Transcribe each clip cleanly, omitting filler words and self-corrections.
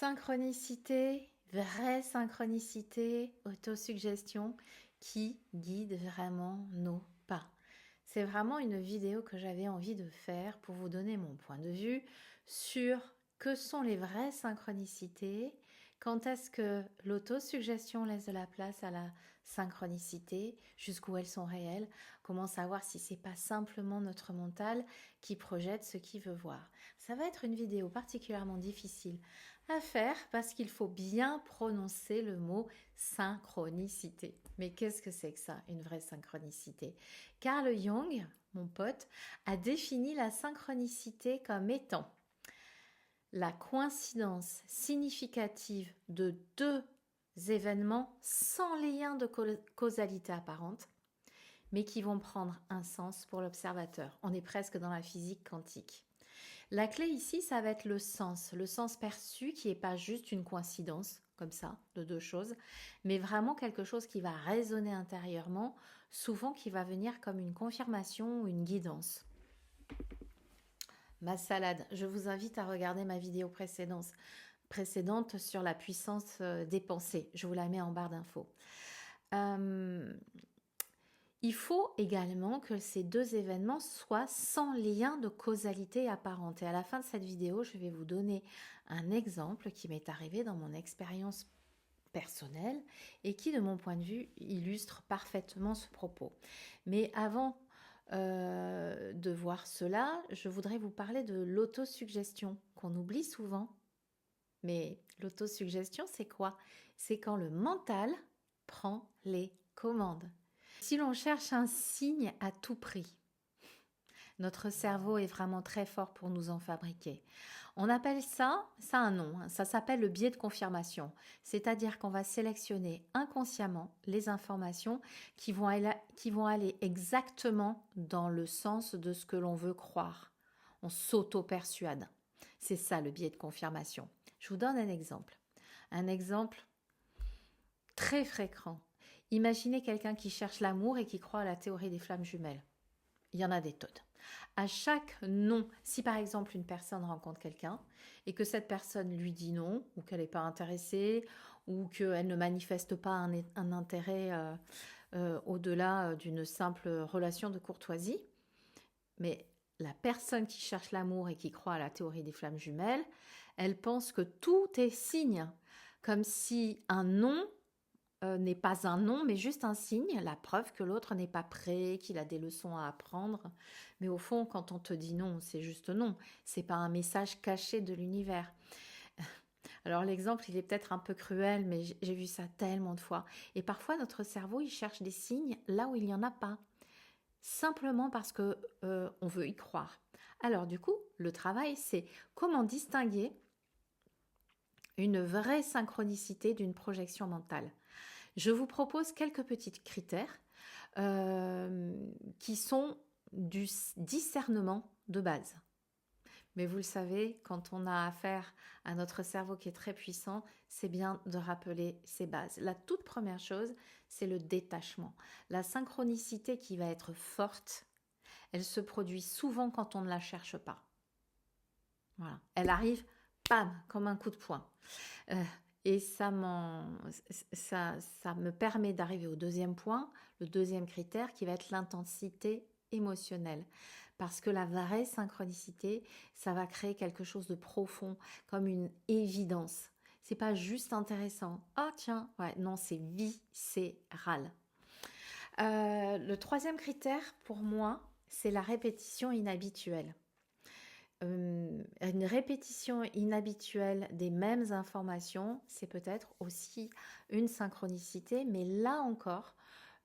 Synchronicité, vraie synchronicité, autosuggestion qui guide vraiment nos pas. C'est vraiment une vidéo que j'avais envie de faire pour vous donner mon point de vue sur que sont les vraies synchronicités, quand est-ce que l'autosuggestion laisse de la place à la synchronicité, jusqu'où elles sont réelles, comment savoir si c'est pas simplement notre mental qui projette ce qu'il veut voir. Ça va être une vidéo particulièrement difficile à faire parce qu'il faut bien prononcer le mot synchronicité. Mais qu'est-ce que c'est que ça, une vraie synchronicité? Carl Jung, mon pote, a défini la synchronicité comme étant la coïncidence significative de deux événements sans lien de causalité apparente, mais qui vont prendre un sens pour l'observateur. On est presque dans la physique quantique. La clé ici, ça va être le sens perçu qui n'est pas juste une coïncidence, comme ça, de deux choses, mais vraiment quelque chose qui va résonner intérieurement, souvent qui va venir comme une confirmation ou une guidance. Ma salade, je vous invite à regarder ma vidéo précédente sur la puissance des pensées. Je vous la mets en barre d'infos. Il faut également que ces deux événements soient sans lien de causalité apparente. Et à la fin de cette vidéo, je vais vous donner un exemple qui m'est arrivé dans mon expérience personnelle et qui, de mon point de vue, illustre parfaitement ce propos. Mais avant de voir cela, je voudrais vous parler de l'autosuggestion qu'on oublie souvent. Mais l'autosuggestion, c'est quoi? C'est quand le mental prend les commandes. Si l'on cherche un signe à tout prix, notre cerveau est vraiment très fort pour nous en fabriquer. On appelle ça un nom, ça s'appelle le biais de confirmation. C'est-à-dire qu'on va sélectionner inconsciemment les informations qui vont aller exactement dans le sens de ce que l'on veut croire. On s'auto-persuade. C'est ça le biais de confirmation. Je vous donne un exemple. Un exemple très fréquent. Imaginez quelqu'un qui cherche l'amour et qui croit à la théorie des flammes jumelles. Il y en a des tonnes. À chaque non, si par exemple une personne rencontre quelqu'un et que cette personne lui dit non, ou qu'elle n'est pas intéressée, ou qu'elle ne manifeste pas un intérêt au-delà d'une simple relation de courtoisie, mais la personne qui cherche l'amour et qui croit à la théorie des flammes jumelles, elle pense que tout est signe, comme si un non n'est pas un non, mais juste un signe, la preuve que l'autre n'est pas prêt, qu'il a des leçons à apprendre. Mais au fond, quand on te dit non, c'est juste non. C'est pas un message caché de l'univers. Alors l'exemple, il est peut-être un peu cruel, mais j'ai vu ça tellement de fois. Et parfois, notre cerveau, il cherche des signes là où il n'y en a pas. Simplement parce que on veut y croire. Alors du coup, le travail, c'est comment distinguer une vraie synchronicité d'une projection mentale. Je vous propose quelques petits critères qui sont du discernement de base. Mais vous le savez, quand on a affaire à notre cerveau qui est très puissant, c'est bien de rappeler ses bases. La toute première chose, c'est le détachement. La synchronicité qui va être forte, elle se produit souvent quand on ne la cherche pas. Voilà. Elle arrive, bam, comme un coup de poing. Et ça me permet d'arriver au deuxième point, le deuxième critère qui va être l'intensité émotionnelle. Parce que la vraie synchronicité, ça va créer quelque chose de profond, comme une évidence. C'est pas juste intéressant. Ah tiens, ouais, non, c'est viscéral. Le troisième critère pour moi, c'est la répétition inhabituelle. Une répétition inhabituelle des mêmes informations, c'est peut-être aussi une synchronicité, mais là encore,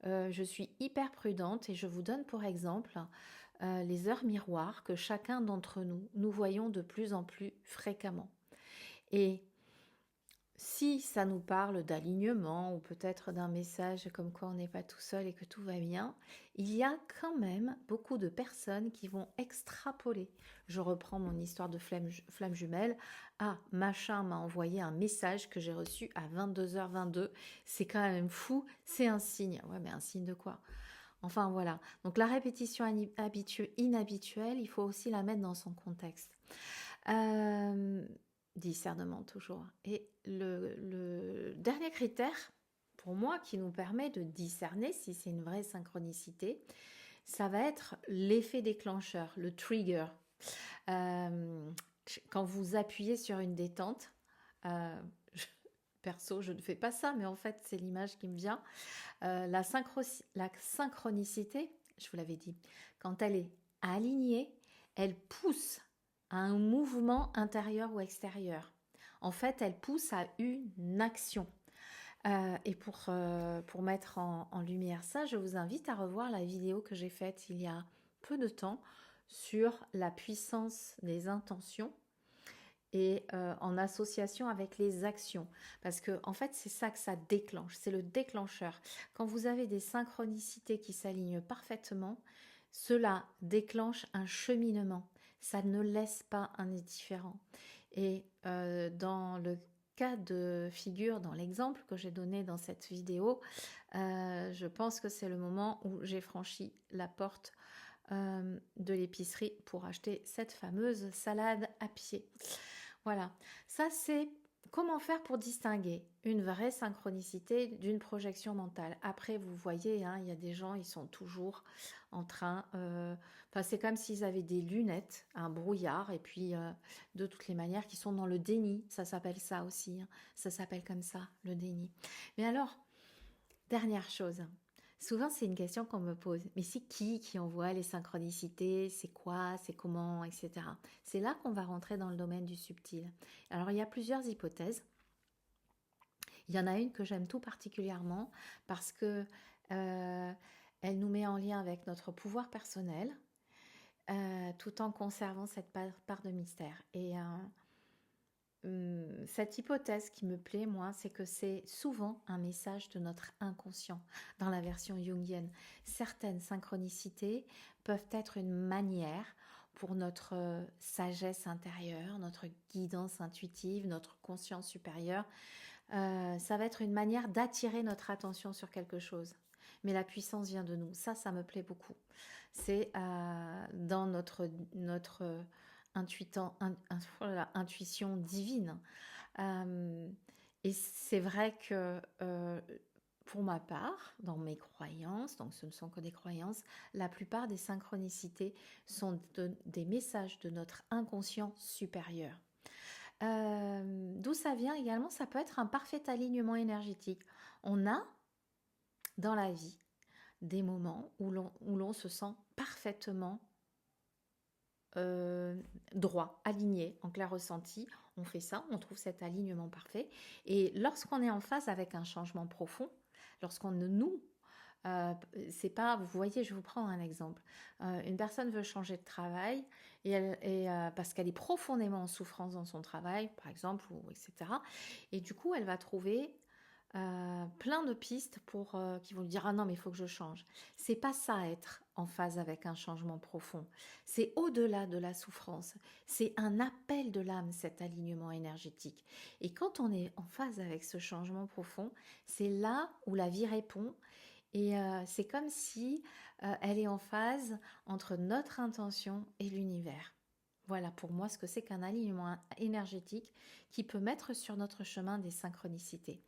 je suis hyper prudente et je vous donne pour exemple les heures miroirs que chacun d'entre nous voyons de plus en plus fréquemment. Et si ça nous parle d'alignement ou peut-être d'un message comme quoi on n'est pas tout seul et que tout va bien, il y a quand même beaucoup de personnes qui vont extrapoler. Je reprends mon histoire de flamme jumelle. Ah, machin m'a envoyé un message que j'ai reçu à 22h22. C'est quand même fou, c'est un signe. Ouais, mais un signe de quoi? Enfin voilà. Donc la répétition inhabituelle, il faut aussi la mettre dans son contexte. discernement toujours. Et le dernier critère, pour moi, qui nous permet de discerner si c'est une vraie synchronicité, ça va être l'effet déclencheur, le trigger. Euh, Quand vous appuyez sur une détente, euh, je- perso, je ne fais pas ça, mais en fait, c'est l'image qui me vient. La synchronicité, je vous l'avais dit, quand elle est alignée, elle pousse à un mouvement intérieur ou extérieur. En fait, elle pousse à une action. Et pour mettre en lumière ça, je vous invite à revoir la vidéo que j'ai faite il y a peu de temps sur la puissance des intentions et en association avec les actions. Parce que en fait, c'est ça que ça déclenche, c'est le déclencheur. Quand vous avez des synchronicités qui s'alignent parfaitement, cela déclenche un cheminement. Ça ne laisse pas indifférent. Et dans le cas de figure, dans l'exemple que j'ai donné dans cette vidéo, je pense que c'est le moment où j'ai franchi la porte de l'épicerie pour acheter cette fameuse salade à pied. Voilà, ça c'est comment faire pour distinguer une vraie synchronicité d'une projection mentale. Après, vous voyez, hein, il y a des gens, ils sont toujours en train... Enfin, c'est comme s'ils avaient des lunettes, un brouillard, et puis de toutes les manières, qui sont dans le déni. Ça s'appelle ça aussi. Hein. Ça s'appelle comme ça, le déni. Mais alors, dernière chose. Souvent, c'est une question qu'on me pose. Mais c'est qui envoie les synchronicités? C'est quoi? C'est comment? Etc. C'est là qu'on va rentrer dans le domaine du subtil. Alors, il y a plusieurs hypothèses. Il y en a une que j'aime tout particulièrement parce que elle nous met en lien avec notre pouvoir personnel tout en conservant cette part de mystère. Et cette hypothèse qui me plaît, moi, c'est que c'est souvent un message de notre inconscient dans la version jungienne. Certaines synchronicités peuvent être une manière pour notre sagesse intérieure, notre guidance intuitive, notre conscience supérieure. Ça va être une manière d'attirer notre attention sur quelque chose. Mais la puissance vient de nous. Ça me plaît beaucoup. C'est dans notre intuition divine. Euh, et c'est vrai que pour ma part, dans mes croyances, donc ce ne sont que des croyances, la plupart des synchronicités sont des messages de notre inconscient supérieur. D'où ça vient également, ça peut être un parfait alignement énergétique. On a dans la vie des moments où l'on se sent parfaitement droit, aligné, en clair ressenti. On fait ça, on trouve cet alignement parfait. Et lorsqu'on est en phase avec un changement profond, lorsqu'on ne nous c'est pas, vous voyez, je vous prends un exemple. Une personne veut changer de travail parce qu'elle est profondément en souffrance dans son travail, par exemple, ou etc. Et du coup, elle va trouver plein de pistes qui vont lui dire ah non mais il faut que je change. C'est pas ça être en phase avec un changement profond. C'est au-delà de la souffrance. C'est un appel de l'âme cet alignement énergétique. Et quand on est en phase avec ce changement profond, c'est là où la vie répond. Et c'est comme si elle est en phase entre notre intention et l'univers. Voilà pour moi ce que c'est qu'un alignement énergétique qui peut mettre sur notre chemin des synchronicités.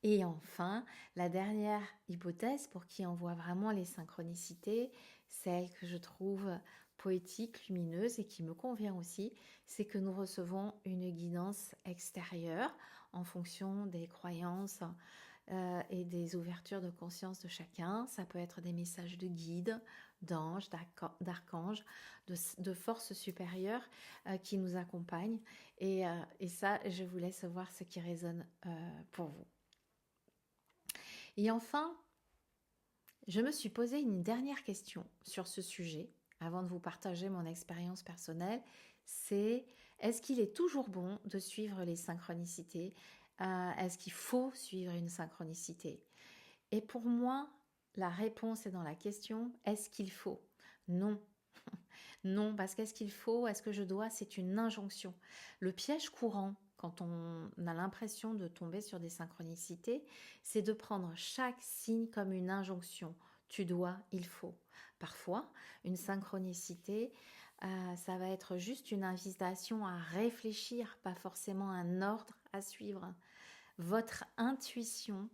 Et enfin, la dernière hypothèse pour qui on voit vraiment les synchronicités, celle que je trouve poétique, lumineuse et qui me convient aussi, c'est que nous recevons une guidance extérieure en fonction des croyances et des ouvertures de conscience de chacun. Ça peut être des messages de guide, d'anges, d'archanges, de forces supérieures qui nous accompagnent. Et ça, je vous laisse voir ce qui résonne pour vous. Et enfin, je me suis posé une dernière question sur ce sujet avant de vous partager mon expérience personnelle. C'est est-ce qu'il est toujours bon de suivre les synchronicités? Est-ce qu'il faut suivre une synchronicité? Et pour moi, la réponse est dans la question est-ce qu'il faut? Non. Non, parce qu'est-ce qu'il faut? Est-ce que je dois? C'est une injonction. Le piège courant, quand on a l'impression de tomber sur des synchronicités, c'est de prendre chaque signe comme une injonction. Tu dois, il faut. Parfois, une synchronicité Ça va être juste une invitation à réfléchir, pas forcément un ordre à suivre. Votre intuition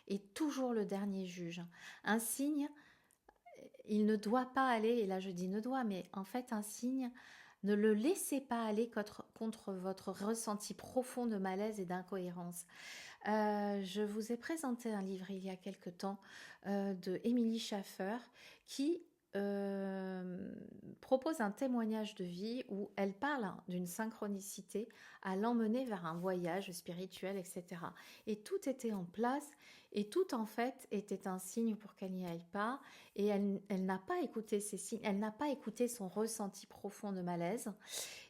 est toujours le dernier juge. Un signe, il ne doit pas aller, et là je dis ne doit, mais en fait un signe, ne le laissez pas aller contre votre ressenti profond de malaise et d'incohérence. Je vous ai présenté un livre il y a quelque temps de Émilie Schaffer qui propose un témoignage de vie où elle parle d'une synchronicité à l'emmener vers un voyage spirituel, etc. Et tout était en place et tout en fait était un signe pour qu'elle n'y aille pas. Et elle n'a pas écouté ces signes, elle n'a pas écouté son ressenti profond de malaise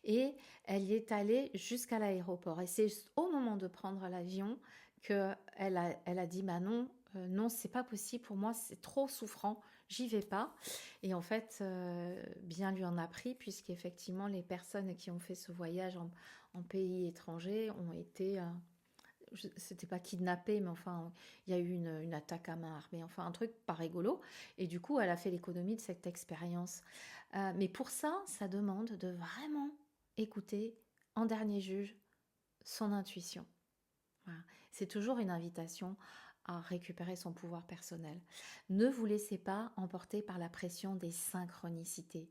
et elle y est allée jusqu'à l'aéroport. Et c'est au moment de prendre l'avion qu'elle elle a dit bah non, non, c'est pas possible pour moi, c'est trop souffrant, j'y vais pas. Et en fait, bien lui en a pris, puisqu'effectivement, les personnes qui ont fait ce voyage en pays étranger ont été. C'était pas kidnappé, mais enfin, il y a eu une attaque à main armée, enfin, un truc pas rigolo. Et du coup, elle a fait l'économie de cette expérience. Mais pour ça, ça demande de vraiment écouter en dernier juge son intuition. Voilà. C'est toujours une invitation à récupérer son pouvoir personnel. Ne vous laissez pas emporter par la pression des synchronicités.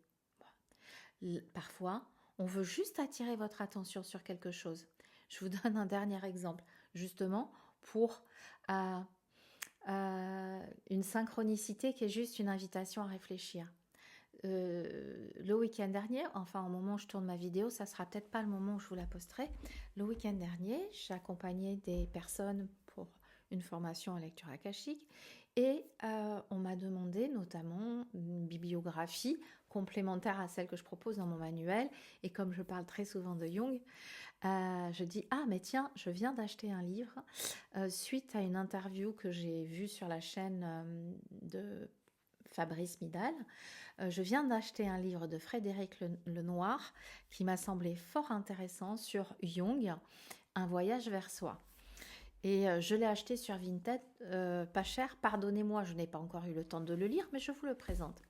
Parfois, on veut juste attirer votre attention sur quelque chose. Je vous donne un dernier exemple, justement pour une synchronicité qui est juste une invitation à réfléchir. Le week-end dernier, enfin au moment où je tourne ma vidéo, ça sera peut-être pas le moment où je vous la posterai. Le week-end dernier, j'ai accompagné des personnes pour une formation en lecture akashique et on m'a demandé notamment une bibliographie complémentaire à celle que je propose dans mon manuel. Et comme je parle très souvent de Jung, je dis ah mais tiens, je viens d'acheter un livre suite à une interview que j'ai vue sur la chaîne de Fabrice Midal. Je viens d'acheter un livre de Frédéric Lenoir qui m'a semblé fort intéressant sur Jung, un voyage vers soi. Et je l'ai acheté sur Vinted, pas cher. Pardonnez-moi, je n'ai pas encore eu le temps de le lire, mais je vous le présente.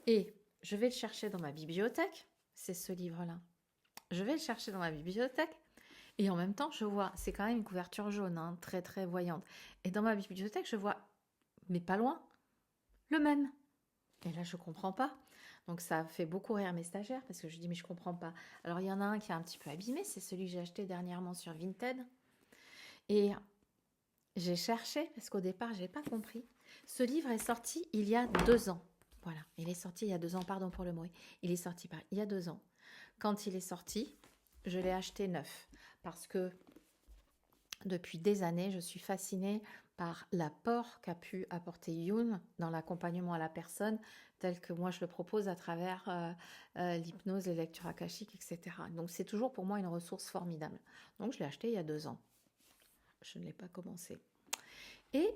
Et je vais le chercher dans ma bibliothèque. C'est ce livre-là. Je vais le chercher dans ma bibliothèque. Et en même temps, je vois, c'est quand même une couverture jaune, hein, très très voyante. Et dans ma bibliothèque, je vois, mais pas loin, le même. Et là, je comprends pas. Donc ça fait beaucoup rire mes stagiaires parce que je dis mais je comprends pas. Alors il y en a un qui est un petit peu abîmé, c'est celui que j'ai acheté dernièrement sur Vinted. Et j'ai cherché parce qu'au départ, j'ai pas compris. Ce livre est sorti il y a 2 ans. Voilà, il est sorti il y a 2 ans, pardon pour le mot. Il est sorti il y a 2 ans. Quand il est sorti, je l'ai acheté neuf parce que depuis des années, je suis fascinée par l'apport qu'a pu apporter Jung dans l'accompagnement à la personne tel que moi je le propose à travers l'hypnose, les lectures akashiques, etc. Donc c'est toujours pour moi une ressource formidable. Donc je l'ai acheté il y a 2 ans. Je ne l'ai pas commencé. Et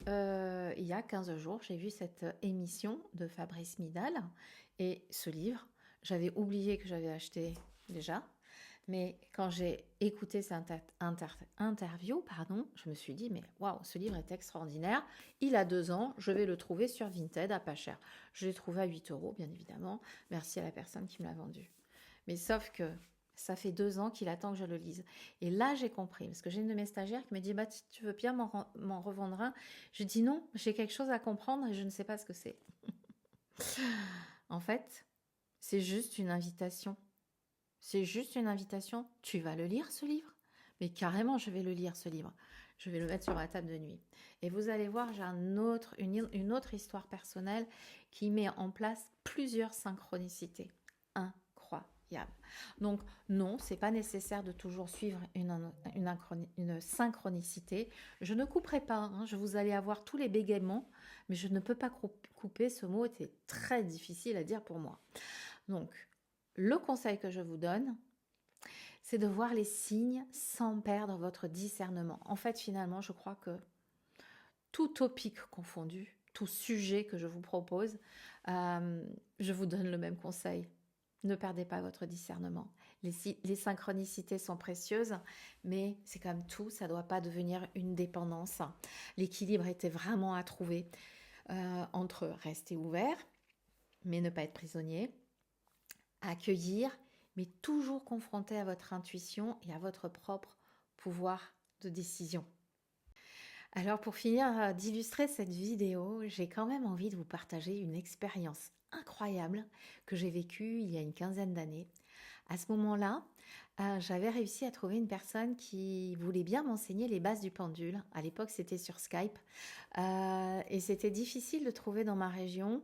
il y a 15 jours, j'ai vu cette émission de Fabrice Midal et ce livre, j'avais oublié que j'avais acheté déjà. Mais quand j'ai écouté cette interview, je me suis dit, mais waouh, ce livre est extraordinaire. Il a 2 ans, je vais le trouver sur Vinted à pas cher. Je l'ai trouvé à 8 euros, bien évidemment. Merci à la personne qui me l'a vendu. Mais sauf que ça fait 2 ans qu'il attend que je le lise. Et là, j'ai compris, parce que j'ai une de mes stagiaires qui me dit, bah, tu veux bien m'en revendre un? Je dis non, j'ai quelque chose à comprendre et je ne sais pas ce que c'est. En fait, c'est juste une invitation. C'est juste une invitation. Tu vas le lire, ce livre? Mais carrément, je vais le lire, ce livre. Je vais le mettre sur ma table de nuit. Et vous allez voir, j'ai une autre histoire personnelle qui met en place plusieurs synchronicités. Incroyable. Donc, non, c'est pas nécessaire de toujours suivre une synchronicité. Je ne couperai pas. Hein, vous allez avoir tous les bégaiements, mais je ne peux pas couper. Ce mot était très difficile à dire pour moi. Donc, le conseil que je vous donne, c'est de voir les signes sans perdre votre discernement. En fait, finalement, je crois que tout topic confondu, tout sujet que je vous propose, je vous donne le même conseil. Ne perdez pas votre discernement. Les synchronicités sont précieuses, mais c'est comme tout, ça ne doit pas devenir une dépendance. L'équilibre était vraiment à trouver entre rester ouvert, mais ne pas être prisonnier, à accueillir, mais toujours confronté à votre intuition et à votre propre pouvoir de décision. Alors pour finir d'illustrer cette vidéo, j'ai quand même envie de vous partager une expérience incroyable que j'ai vécue il y a une quinzaine d'années. À ce moment-là, j'avais réussi à trouver une personne qui voulait bien m'enseigner les bases du pendule. À l'époque, c'était sur Skype. Et c'était difficile de trouver dans ma région.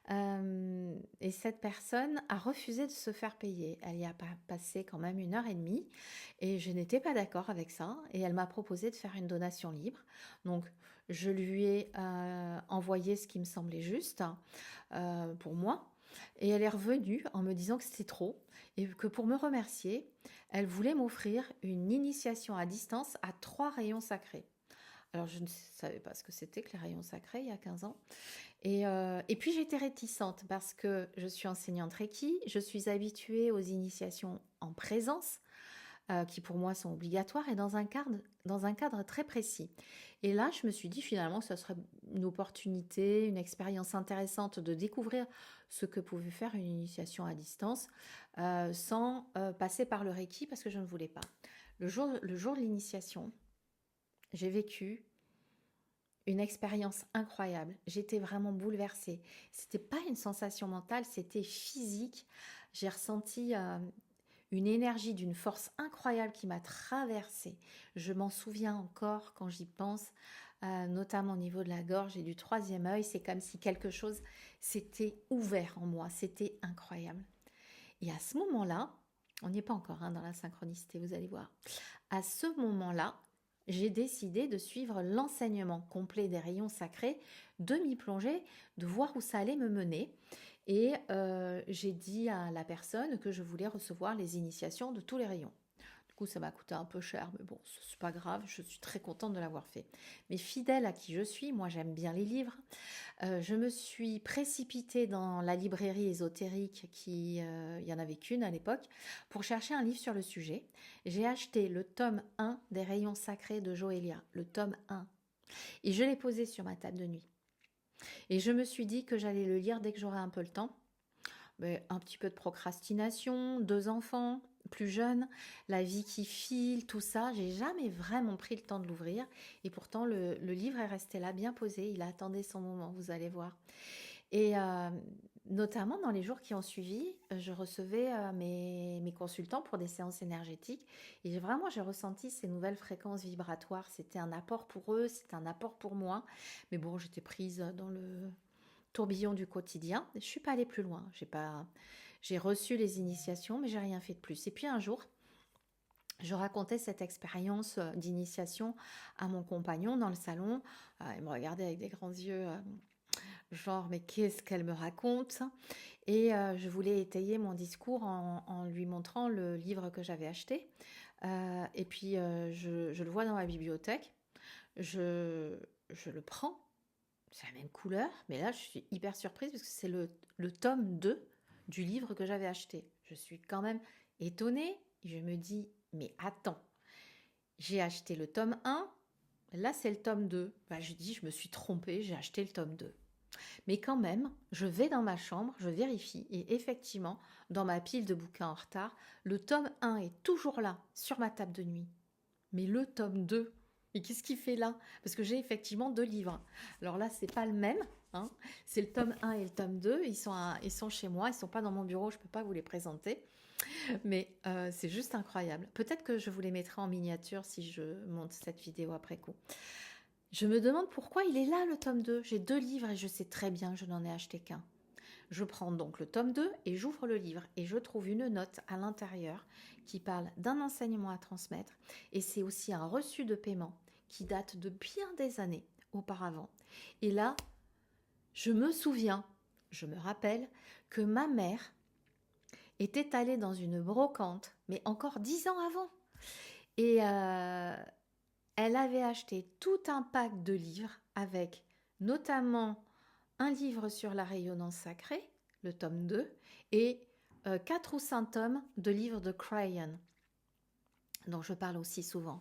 Et cette personne a refusé de se faire payer. Elle y a passé quand même 1 heure et demie. Et je n'étais pas d'accord avec ça. Et elle m'a proposé de faire une donation libre. Donc, je lui ai envoyé ce qui me semblait juste pour moi. Et elle est revenue en me disant que c'était trop et que pour me remercier, elle voulait m'offrir une initiation à distance à 3 rayons sacrés. Alors, je ne savais pas ce que c'était que les rayons sacrés il y a 15 ans. Et puis, j'étais réticente parce que je suis enseignante Reiki, je suis habituée aux initiations en présence, qui pour moi sont obligatoires et dans un cadre très précis. Et là, je me suis dit finalement que ce serait une opportunité, une expérience intéressante de découvrir ce que pouvait faire une initiation à distance sans passer par le Reiki parce que je ne voulais pas. Le jour de l'initiation, j'ai vécu une expérience incroyable. J'étais vraiment bouleversée. C'était pas une sensation mentale, c'était physique. J'ai ressenti une énergie d'une force incroyable qui m'a traversée. Je m'en souviens encore quand j'y pense, notamment au niveau de la gorge et du troisième œil. C'est comme si quelque chose s'était ouvert en moi. C'était incroyable. Et à ce moment-là, on n'y est pas encore dans la synchronicité, vous allez voir. À ce moment-là, j'ai décidé de suivre l'enseignement complet des rayons sacrés, de m'y plonger, de voir où ça allait me mener. Et j'ai dit à la personne que je voulais recevoir les initiations de tous les rayons. Du coup, ça m'a coûté un peu cher, mais bon, c'est pas grave, je suis très contente de l'avoir fait. Mais fidèle à qui je suis, moi j'aime bien les livres, je me suis précipitée dans la librairie ésotérique, il y en avait qu'une à l'époque, pour chercher un livre sur le sujet. J'ai acheté le tome 1 des rayons sacrés de Joélia, le tome 1, et je l'ai posé sur ma table de nuit. Et je me suis dit que j'allais le lire dès que j'aurais un peu le temps. Mais un petit peu de procrastination, 2 enfants, plus jeunes, la vie qui file, tout ça. J'ai jamais vraiment pris le temps de l'ouvrir. Et pourtant, le livre est resté là, bien posé. Il a attendu son moment, vous allez voir. Et notamment dans les jours qui ont suivi, je recevais mes consultants pour des séances énergétiques. Et j'ai ressenti ces nouvelles fréquences vibratoires. C'était un apport pour eux, c'était un apport pour moi. Mais bon, j'étais prise dans le tourbillon du quotidien. Je suis pas allée plus loin. J'ai reçu les initiations, mais j'ai rien fait de plus. Et puis un jour, je racontais cette expérience d'initiation à mon compagnon dans le salon. Il me regardait avec des grands yeux, genre mais qu'est-ce qu'elle me raconte? Et je voulais étayer mon discours en lui montrant le livre que j'avais acheté. Et puis je le vois dans ma bibliothèque. Je le prends. C'est la même couleur, mais là je suis hyper surprise parce que c'est le tome 2 du livre que j'avais acheté. Je suis quand même étonnée et je me dis, mais attends, j'ai acheté le tome 1, là c'est le tome 2. Je dis, je me suis trompée, j'ai acheté le tome 2. Mais quand même, je vais dans ma chambre, je vérifie et effectivement, dans ma pile de bouquins en retard, le tome 1 est toujours là, sur ma table de nuit. Mais le tome 2, et qu'est-ce qu'il fait là? Parce que j'ai effectivement 2 livres. Alors là, c'est pas le même, hein. C'est le tome 1 et le tome 2. Ils sont chez moi, ils sont pas dans mon bureau, je peux pas vous les présenter. Mais c'est juste incroyable. Peut-être que je vous les mettrai en miniature si je monte cette vidéo après coup. Je me demande pourquoi il est là le tome 2. J'ai 2 livres et je sais très bien que je n'en ai acheté qu'un. Je prends donc le tome 2 et j'ouvre le livre et je trouve une note à l'intérieur qui parle d'un enseignement à transmettre et c'est aussi un reçu de paiement qui date de bien des années auparavant. Et là, je me rappelle que ma mère était allée dans une brocante, mais encore 10 ans avant. Et elle avait acheté tout un pack de livres avec notamment un livre sur la rayonnance sacrée, le tome 2, et 4 ou 5 tomes de livres de Crayon, dont je parle aussi souvent.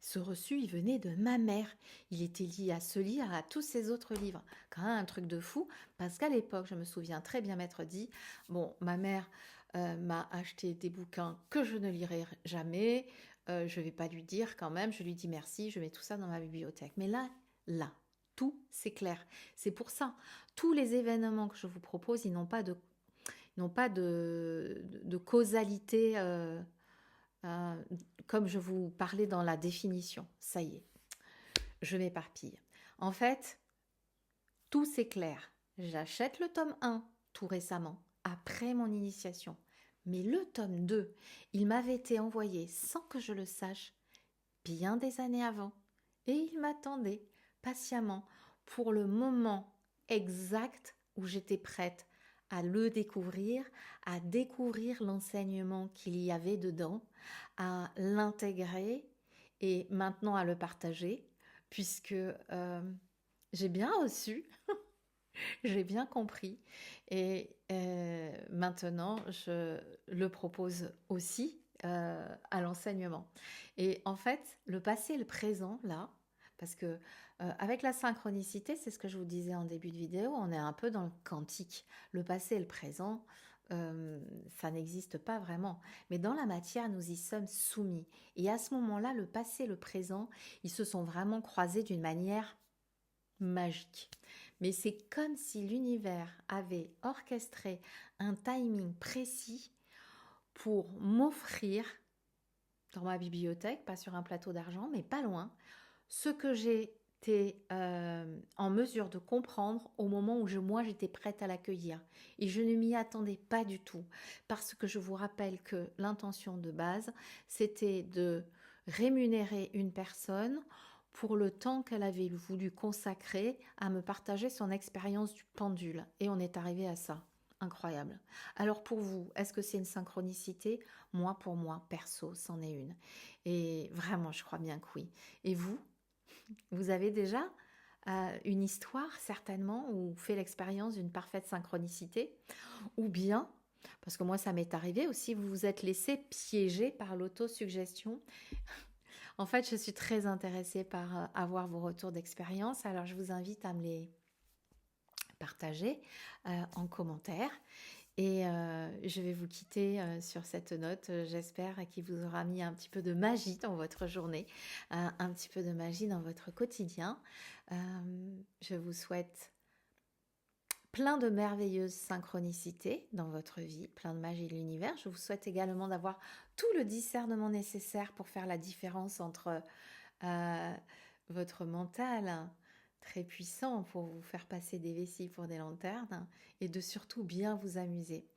Ce reçu, il venait de ma mère. Il était lié à ce livre, à tous ces autres livres. Quand même un truc de fou, parce qu'à l'époque, je me souviens très bien m'être dit, bon, ma mère, m'a acheté des bouquins que je ne lirai jamais. Je vais pas lui dire quand même, je lui dis merci, je mets tout ça dans ma bibliothèque. Mais là, tout c'est clair. C'est pour ça, tous les événements que je vous propose, ils n'ont pas de causalité euh, comme je vous parlais dans la définition. Ça y est, je m'éparpille. En fait, tout c'est clair. J'achète le tome 1 tout récemment, après mon initiation. Mais le tome 2, il m'avait été envoyé sans que je le sache bien des années avant. Et il m'attendait patiemment pour le moment exact où j'étais prête à le découvrir, à découvrir l'enseignement qu'il y avait dedans, à l'intégrer et maintenant à le partager, puisque j'ai bien reçu, j'ai bien compris et maintenant je le propose aussi à l'enseignement. Et en fait, le passé et le présent, là, parce que avec la synchronicité, c'est ce que je vous disais en début de vidéo, on est un peu dans le quantique. Le passé et le présent, ça n'existe pas vraiment. Mais dans la matière, nous y sommes soumis. Et à ce moment-là, le passé et le présent, ils se sont vraiment croisés d'une manière magique. Mais c'est comme si l'univers avait orchestré un timing précis pour m'offrir dans ma bibliothèque, pas sur un plateau d'argent, mais pas loin, ce que j'étais en mesure de comprendre au moment où moi j'étais prête à l'accueillir. Et je ne m'y attendais pas du tout, parce que je vous rappelle que l'intention de base, c'était de rémunérer une personne pour le temps qu'elle avait voulu consacrer à me partager son expérience du pendule. Et on est arrivé à ça. Incroyable. Alors pour vous, est-ce que c'est une synchronicité? Moi, pour moi, perso, c'en est une. Et vraiment, je crois bien que oui. Et vous avez déjà une histoire, certainement, ou fait l'expérience d'une parfaite synchronicité? Ou bien, parce que moi, ça m'est arrivé aussi, vous vous êtes laissé piéger par l'autosuggestion. En fait, je suis très intéressée par avoir vos retours d'expérience. Alors, je vous invite à me les partager en commentaire. Et je vais vous quitter sur cette note, j'espère, qui vous aura mis un petit peu de magie dans votre journée, un petit peu de magie dans votre quotidien. Je vous souhaite plein de merveilleuses synchronicités dans votre vie, plein de magie de l'univers. Je vous souhaite également d'avoir tout le discernement nécessaire pour faire la différence entre votre mental très puissant pour vous faire passer des vessies pour des lanternes et de surtout bien vous amuser.